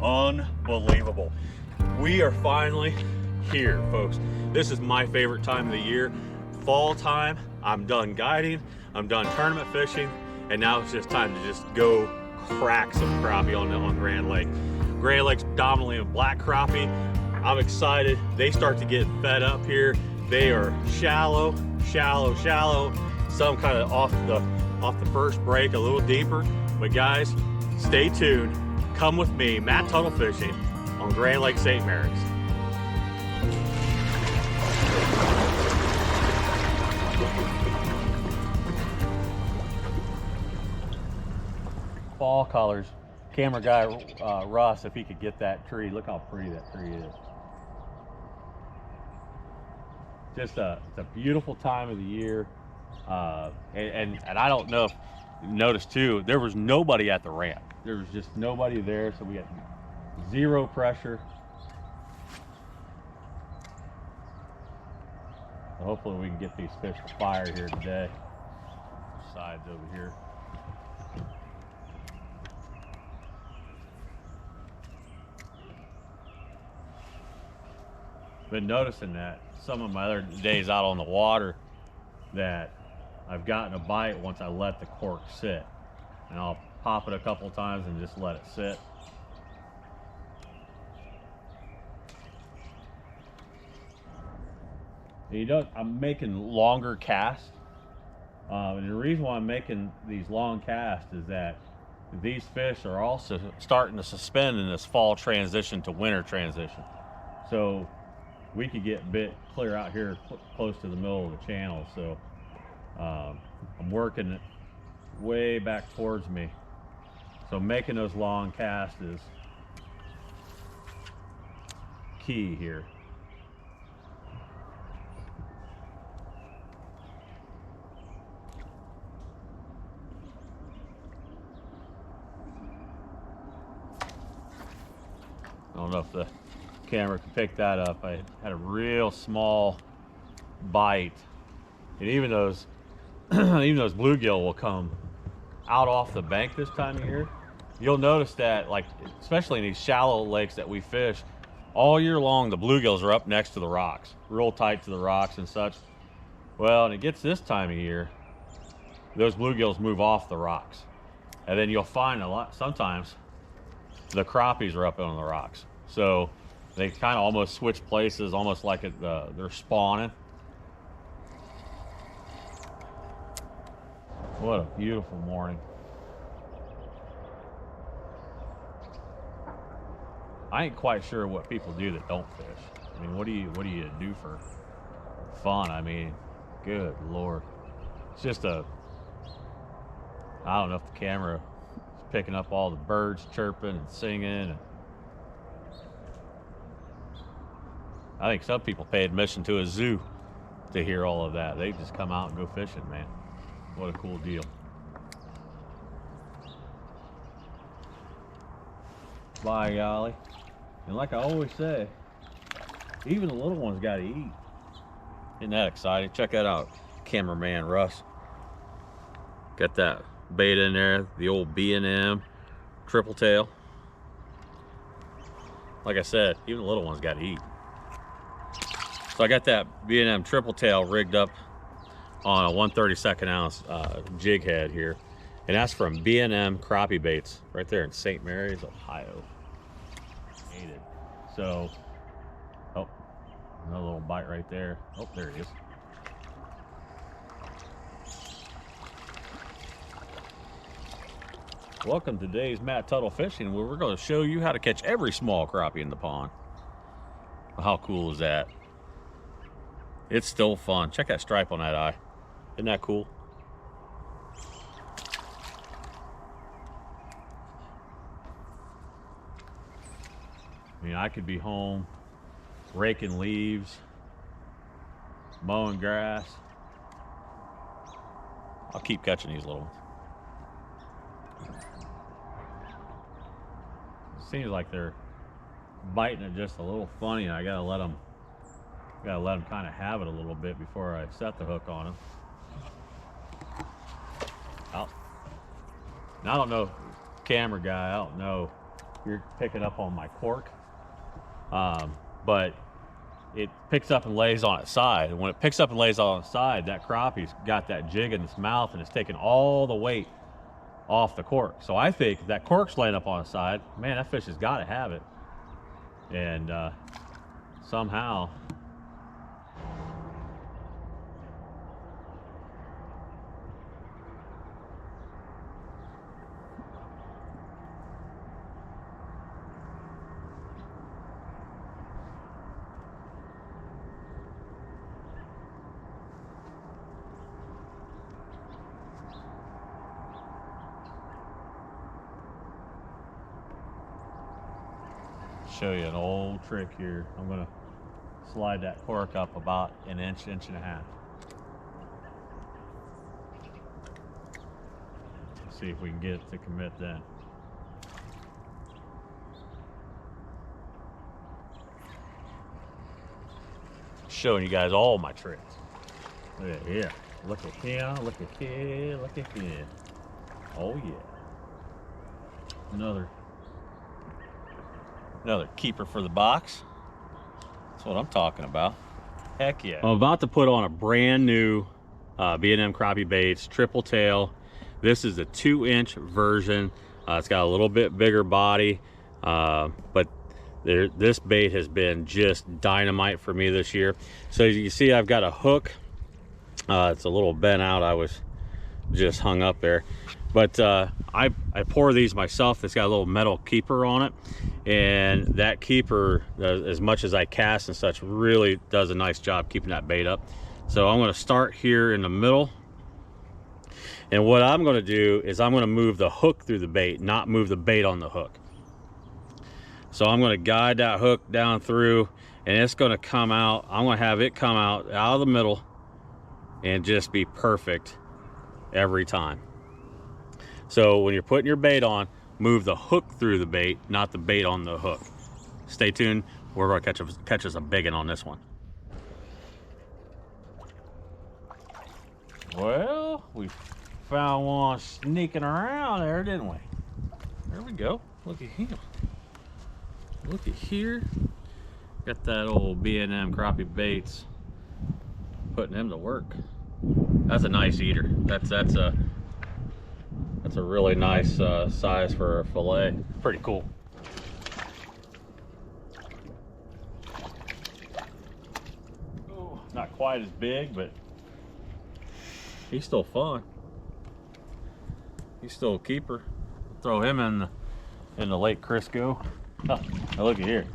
unbelievable. We are finally here, folks. This is my favorite time of the year. Fall time. I'm done guiding, I'm done tournament fishing, and now it's just time to just go crack some crappie on Grand Lake. Grand Lake's dominantly a black crappie. I'm excited. They start to get fed up here. They are shallow. Some kind of off the first break, a little deeper. But guys, stay tuned. Come with me, Matt Tuttle Fishing, on Grand Lake St. Mary's. Fall colors. Camera guy Russ, if he could get that tree. Look how pretty that tree is. It's a beautiful time of the year, and I don't know if you noticed too, there was nobody at the ramp. There was just nobody there, so we had zero pressure. So hopefully we can get these fish to fire here today. Sides over here. Been noticing that some of my other days out on the water that I've gotten a bite once I let the cork sit, and I'll pop it a couple times and just let it sit. I'm making longer casts, and the reason why I'm making these long casts is that these fish are also starting to suspend in this fall transition to winter transition. So we could get bit clear out here close to the middle of the channel. So I'm working it way back towards me. So making those long casts is key here. I don't know if the camera can pick that up. I had a real small bite, and even those bluegill will come out off the bank this time of year. You'll notice that, like, especially in these shallow lakes that we fish, all year long the bluegills are up next to the rocks, real tight to the rocks and such. Well, and it gets this time of year, those bluegills move off the rocks, and then you'll find sometimes the crappies are up on the rocks. So they kind of almost switch places, almost like they're spawning. What a beautiful morning. I ain't quite sure what people do that don't fish. I mean, what do you do for fun? I mean, good Lord. It's just I don't know if the camera is picking up all the birds chirping and singing. I think some people pay admission to a zoo to hear all of that. They just come out and go fishing, man. What a cool deal. By golly. And like I always say, even the little ones got to eat. Isn't that exciting? Check that out, cameraman Russ. Got that bait in there, the old B&M triple tail. Like I said, even the little ones got to eat. So I got that B&M triple tail rigged up on a 1/32 ounce jig head here, and that's from B&M Crappie Baits right there in St. Mary's, Ohio. Hated. So, oh, another little bite right there. Oh, there it is. Welcome to today's Matt Tuttle Fishing, where we're going to show you how to catch every small crappie in the pond. Well, how cool is that? It's still fun. Check that stripe on that eye. Isn't that cool? I mean, I could be home raking leaves, mowing grass. I'll keep catching these little ones. Seems like they're biting it just a little funny, and I gotta let them kind of have it a little bit before I set the hook on them. Now, I don't know, camera guy, I don't know you're picking up on my cork. But it picks up and lays on its side. And when it picks up and lays on its side, that crappie's got that jig in its mouth and it's taking all the weight off the cork. So I think if that cork's laying up on its side, man, that fish has got to have it. And somehow, show you an old trick here. I'm gonna slide that cork up about an inch, inch and a half. See if we can get it to commit then. Showing you guys all my tricks. Look at here. Look at here. Look at here. Look at here. Oh yeah. Another keeper for the box. That's what I'm talking about. Heck yeah. I'm about to put on a brand new B&M crappie baits, triple tail. This is a 2-inch version. It's got a little bit bigger body, but this bait has been just dynamite for me this year. So as you can see, I've got a hook. It's a little bent out. I was just hung up there. But I pour these myself. It's got a little metal keeper on it. And that keeper, as much as I cast and such, really does a nice job keeping that bait up. So I'm going to start here in the middle. And what I'm going to do is I'm going to move the hook through the bait, not move the bait on the hook. So I'm going to guide that hook down through, and it's going to come out. I'm going to have it come out of the middle and just be perfect every time. So when you're putting your bait on, move the hook through the bait, not the bait on the hook. Stay tuned. We're going to catch us a big one on this one. Well, we found one sneaking around there, didn't we? There we go. Look at him. Look at here. Got that old B&M crappie baits. Putting him to work. That's a nice eater. That's a really nice size for a fillet. Pretty cool. Ooh, not quite as big, but he's still fun. He's still a keeper. Throw him in the Lake Crisco. Oh, now look at here.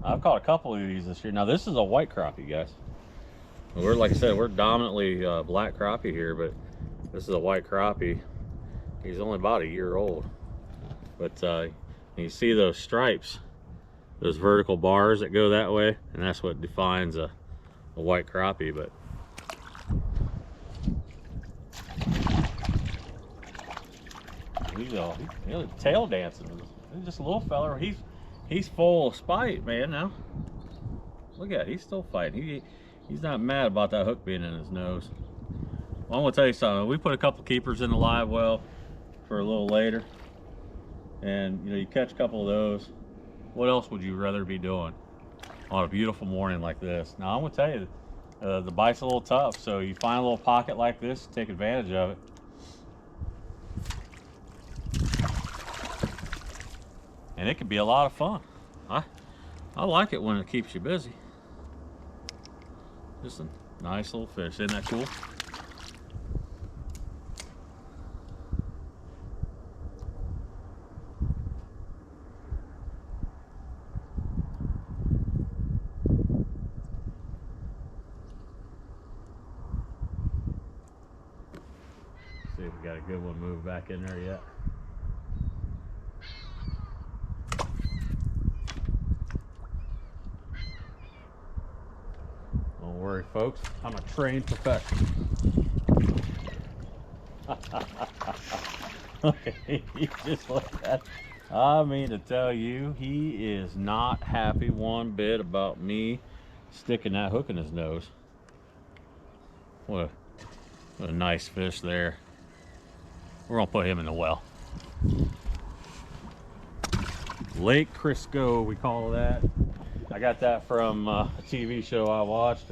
I've caught a couple of these this year. Now this is a white crappie, guys. We're, like I said, we're dominantly black crappie here, but this is a white crappie. He's only about a year old. But you see those stripes, those vertical bars that go that way, and that's what defines a white crappie. But he's tail dancing. He's just a little fella. He's full of spite, man. Now look at it. He's still fighting. He's not mad about that hook being in his nose. Well, I'm gonna tell you something. We put a couple keepers in the live well for a little later, and you catch a couple of those. What else would you rather be doing on a beautiful morning like this? Now I'm gonna tell you, the bite's a little tough, so you find a little pocket like this, take advantage of it. And it can be a lot of fun. I like it when it keeps you busy. Just a nice little fish. Isn't that cool? See if we got a good one move back in there yet. Don't worry, folks. I'm a trained professional. Okay, just like that. I mean to tell you, he is not happy one bit about me sticking that hook in his nose. What a nice fish there. We're gonna put him in the well. Lake Crisco, we call that. I got that from a TV show I watched.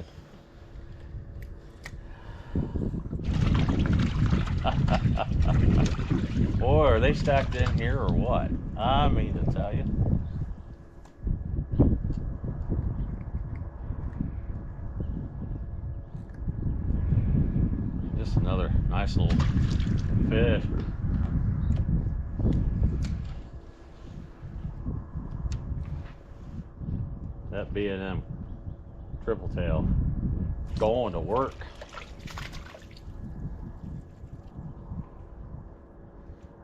Boy, are they stacked in here or what? I mean to tell you. Just another nice little fish. That B&M triple tail going to work.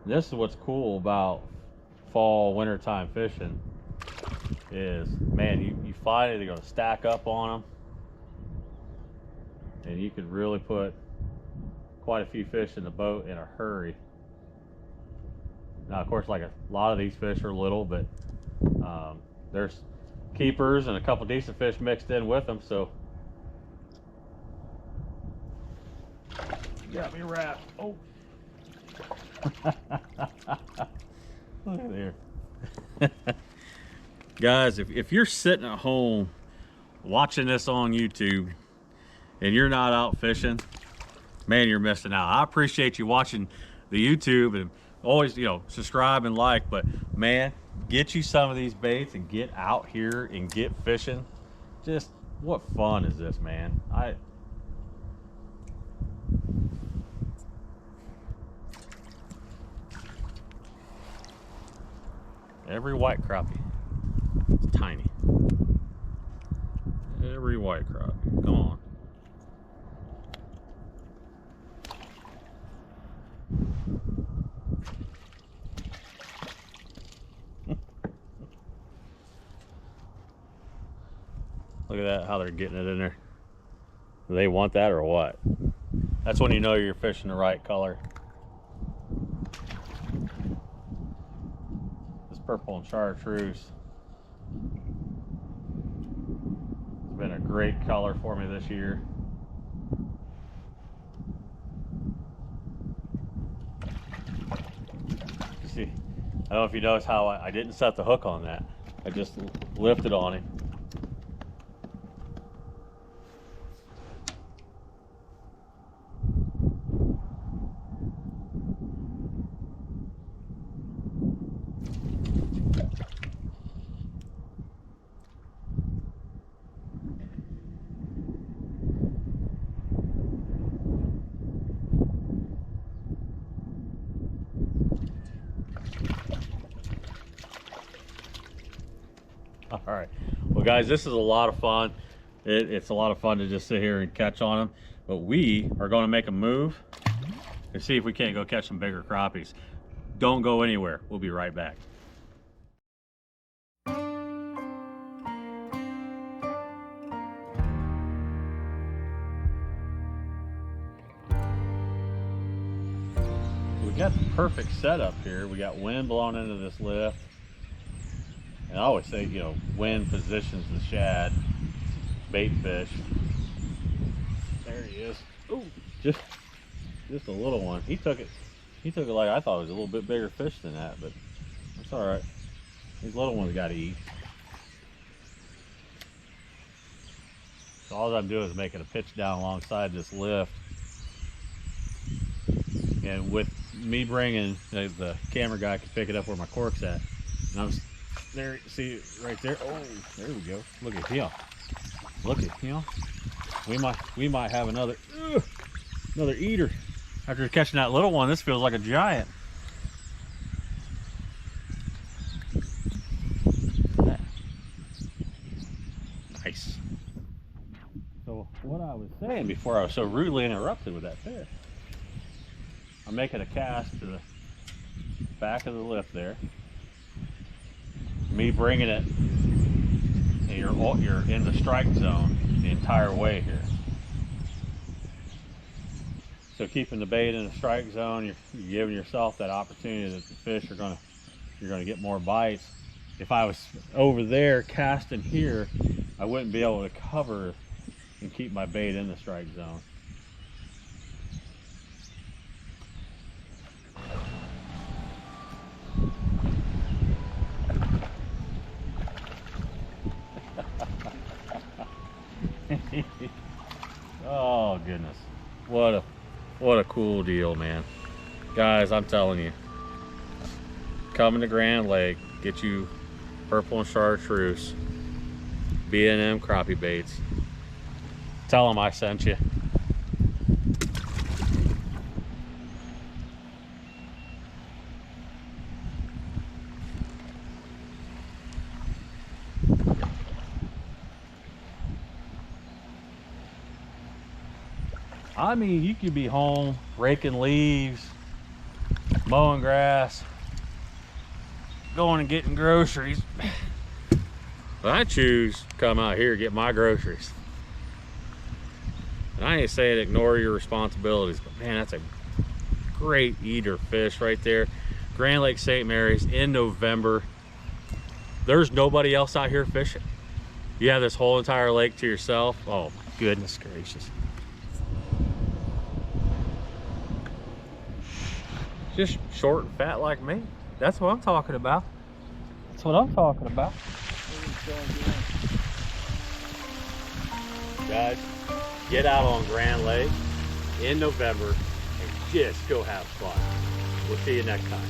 This is what's cool about fall, wintertime fishing is, man, you find it, they're going to stack up on them, and you could really put quite a few fish in the boat in a hurry. Now, of course, like a lot of these fish are little, but there's keepers and a couple decent fish mixed in with them, so. Got me wrapped. Oh. Look at there. Guys, if you're sitting at home watching this on YouTube and you're not out fishing, man, you're missing out. I appreciate you watching the YouTube and always, you know, subscribe and like, but man, get you some of these baits and get out here and get fishing. Just what fun is this, man? Every white crappie, it's tiny. Every white crappie, come on. Look at that, how they're getting it in there. Do they want that or what? That's when you know you're fishing the right color. This purple and chartreuse. It's been a great color for me this year. See, I don't know if you notice how I didn't set the hook on that. I just lifted on it. All right, well guys, this is a lot of fun. It's a lot of fun to just sit here and catch on them, but we are going to make a move and see if we can't go catch some bigger crappies. Don't go anywhere, we'll be right back. We got the perfect setup here. We got wind blowing into this lift. And I always say, you know, wind positions the shad bait fish. There he is. Ooh, just a little one. He took it like I thought it was a little bit bigger fish than that, but it's all right. These little ones got to eat. So all I'm doing is making a pitch down alongside this lift. And with me bringing, the camera guy can pick it up where my cork's at. And I'm there, see right there. Oh, there we go. Look at him. Look at him. We might have another eater. After catching that little one, this feels like a giant. Nice. So what I was saying before I was so rudely interrupted with that fish, I'm making a cast to the back of the lift there. Me bringing it, and you're in the strike zone the entire way here. So keeping the bait in the strike zone, you're giving yourself that opportunity that the fish you're gonna get more bites. If I was over there casting here, I wouldn't be able to cover and keep my bait in the strike zone. Oh goodness, what a cool deal, man. Guys, I'm telling you, coming to Grand Lake, get you purple and chartreuse, B&M crappie baits. Tell them I sent you. I mean, you could be home raking leaves, mowing grass, going and getting groceries. But I choose to come out here and get my groceries. And I ain't saying ignore your responsibilities, but man, that's a great eater fish right there. Grand Lake St. Mary's in November. There's nobody else out here fishing. You have this whole entire lake to yourself. Oh my goodness gracious. Just short and fat like me. That's what I'm talking about. That's what I'm talking about. Guys, get out on Grand Lake in November and just go have fun. We'll see you next time.